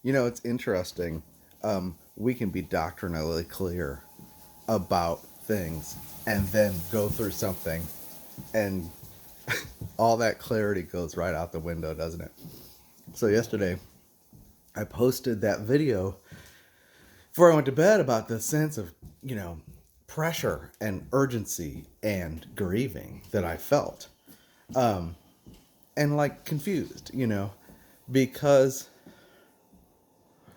It's interesting. We can be doctrinally clear about things and then go through something, and all that clarity goes right out the window, doesn't it? So, yesterday, I posted that video before I went to bed about the sense of, pressure and urgency and grieving that I felt. And like confused, because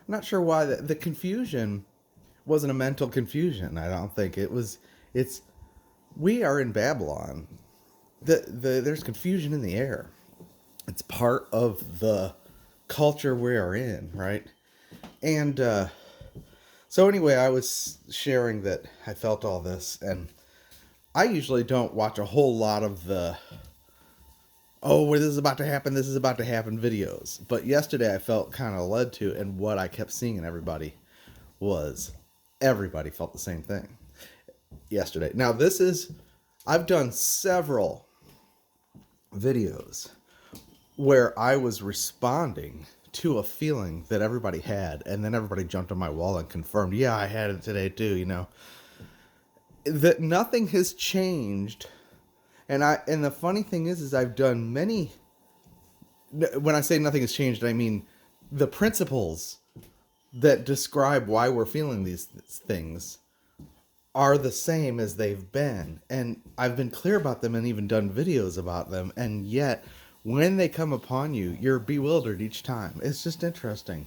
I'm not sure why the confusion wasn't a mental confusion. I don't think it was. It's we are in Babylon. There's confusion in the air. It's part of the culture we are in, right? And so anyway, I was sharing that I felt all this, and I usually don't watch a whole lot of the this is about to happen, this is about to happen videos. But yesterday I felt kind of led to, and what I kept seeing in everybody felt the same thing yesterday. Now, I've done several videos where I was responding to a feeling that everybody had, and then everybody jumped on my wall and confirmed, yeah, I had it today too, that nothing has changed. And the funny thing is I've done many. When I say nothing has changed, I mean the principles that describe why we're feeling these things are the same as they've been. And I've been clear about them and even done videos about them. And yet, when they come upon you, you're bewildered each time. It's just interesting.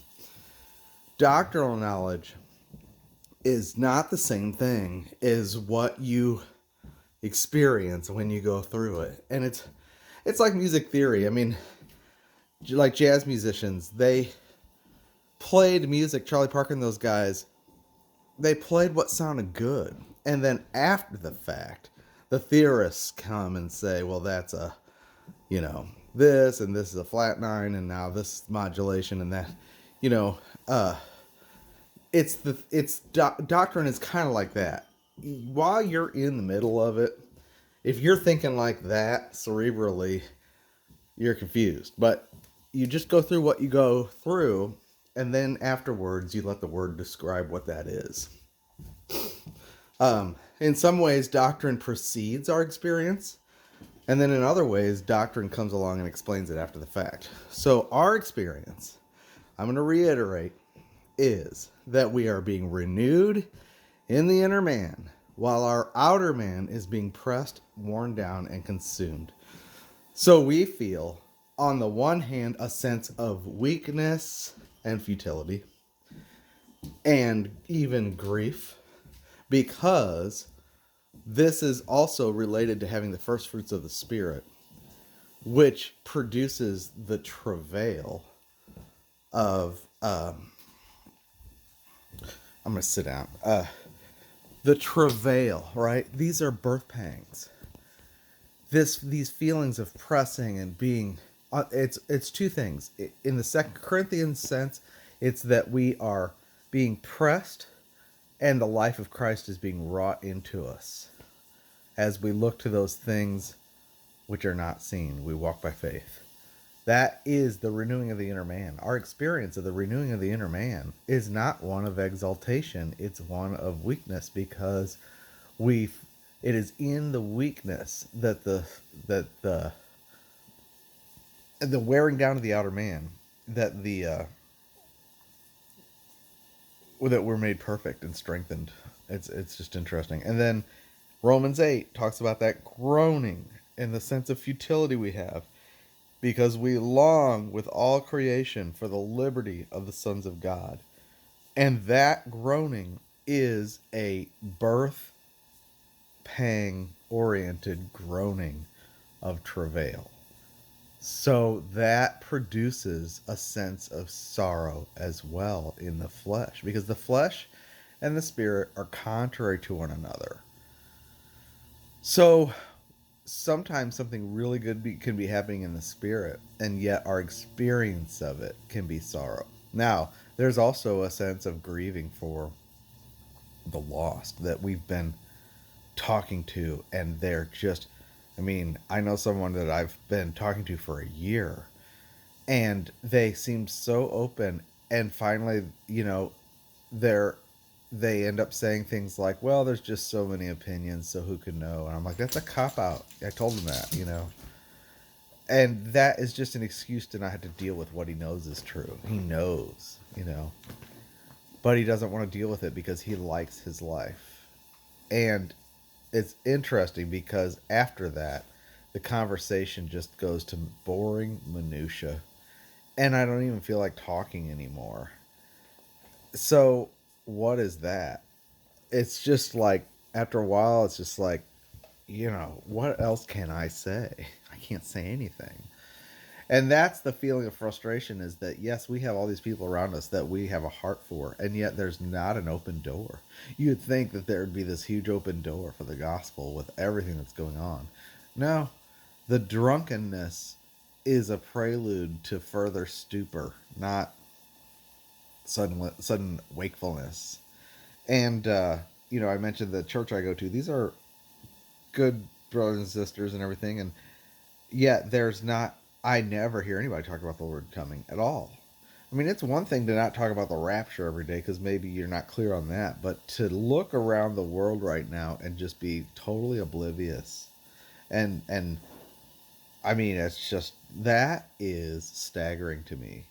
Doctrinal knowledge is not the same thing as what you experience when you go through it. And it's like music theory. I mean, like jazz musicians, they played music, Charlie Parker and those guys, they played what sounded good. And then after the fact, the theorists come and say, well, that's this, and this is a flat nine, and now this modulation and that, doctrine is kind of like that. While you're in the middle of it, if you're thinking like that cerebrally, you're confused. But you just go through what you go through, and then afterwards you let the word describe what that is. In some ways, doctrine precedes our experience, and then in other ways, doctrine comes along and explains it after the fact. So our experience, I'm going to reiterate, is that we are being renewed in the inner man, while our outer man is being pressed, worn down, and consumed. So we feel, on the one hand, a sense of weakness and futility, and even grief, because this is also related to having the first fruits of the Spirit, which produces the travail of, I'm going to sit down, the travail, right? These are birth pangs. These feelings of pressing and being, it's two things. In the 2 Corinthians sense, it's that we are being pressed and the life of Christ is being wrought into us. As we look to those things which are not seen, we walk by faith. That is the renewing of the inner man. Our experience of the renewing of the inner man is not one of exaltation. It's one of weakness, because it is in the weakness that the wearing down of the outer man that that we're made perfect and strengthened. It's just interesting. And then Romans 8 talks about that groaning and the sense of futility we have, because we long with all creation for the liberty of the sons of God. And that groaning is a birth pang oriented groaning of travail. So that produces a sense of sorrow as well in the flesh, because the flesh and the spirit are contrary to one another. So sometimes something really good can be happening in the spirit, and yet our experience of it can be sorrow. Now, there's also a sense of grieving for the lost that we've been talking to, and they're just, I know someone that I've been talking to for a year, and they seem so open And finally, they're they end up saying things like, well, there's just so many opinions, so who can know? And I'm like, that's a cop out. I told him that. And that is just an excuse to not have to deal with what he knows is true. He knows. But he doesn't want to deal with it because he likes his life. And it's interesting because after that, the conversation just goes to boring minutia. And I don't even feel like talking anymore. So, what is that? It's just like, after a while, it's just like, what else can I say? I can't say anything. And that's the feeling of frustration, is that, yes, we have all these people around us that we have a heart for, and yet there's not an open door. You would think that there would be this huge open door for the gospel with everything that's going on. No, the drunkenness is a prelude to further stupor, not sudden wakefulness. And, I mentioned the church I go to. These are good brothers and sisters and everything, and yet there's not, I never hear anybody talk about the Lord coming at all. I mean, it's one thing to not talk about the rapture every day because maybe you're not clear on that, but to look around the world right now and just be totally oblivious, and I mean, it's just, that is staggering to me.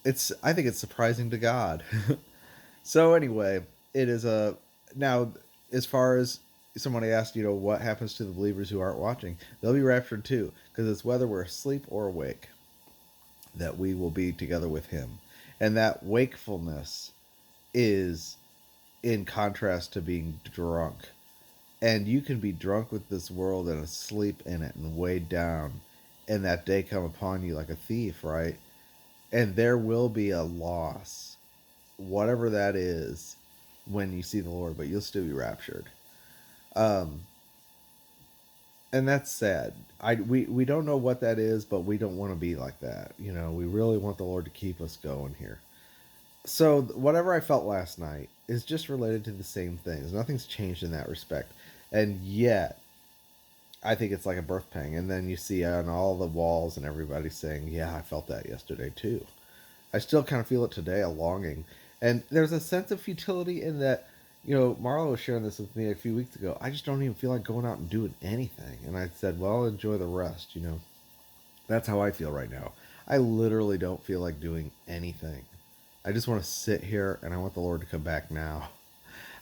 I think it's surprising to God. So anyway, it is a now, as far as somebody asked, what happens to the believers who aren't watching, they'll be raptured too, because it's whether we're asleep or awake that we will be together with Him, and that wakefulness is in contrast to being drunk. And you can be drunk with this world and asleep in it and weighed down, and that day come upon you like a thief, right? And there will be a loss, whatever that is, when you see the Lord, but you'll still be raptured. Um, and that's sad. We don't know what that is, but we don't want to be like that. We really want the Lord to keep us going here. So whatever I felt last night is just related to the same things. Nothing's changed in that respect. And yet, I think it's like a birth pang. And then you see on all the walls and everybody saying, yeah, I felt that yesterday too. I still kind of feel it today, a longing. And there's a sense of futility in that, Marla was sharing this with me a few weeks ago. I just don't even feel like going out and doing anything. And I said, well, enjoy the rest. That's how I feel right now. I literally don't feel like doing anything. I just want to sit here and I want the Lord to come back now.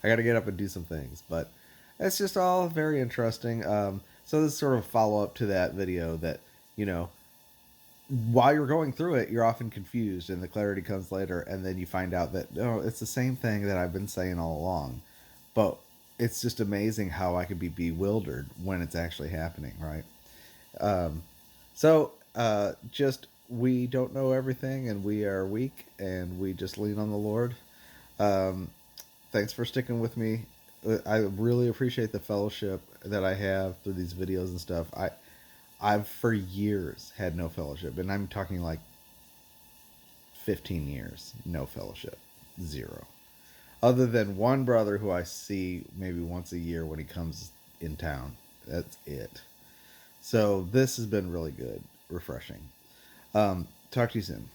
I got to get up and do some things. But it's just all very interesting. So this is sort of a follow up to that video that, while you're going through it, you're often confused and the clarity comes later. And then you find out that, no, it's the same thing that I've been saying all along. But it's just amazing how I can be bewildered when it's actually happening, right? Um, just we don't know everything and we are weak and we just lean on the Lord. Um, Thanks for sticking with me. I really appreciate the fellowship that I have through these videos and stuff. I've for years had no fellowship, and I'm talking like 15 years, no fellowship, zero. Other than one brother who I see maybe once a year when he comes in town. That's it. So this has been really good, refreshing. Talk to you soon.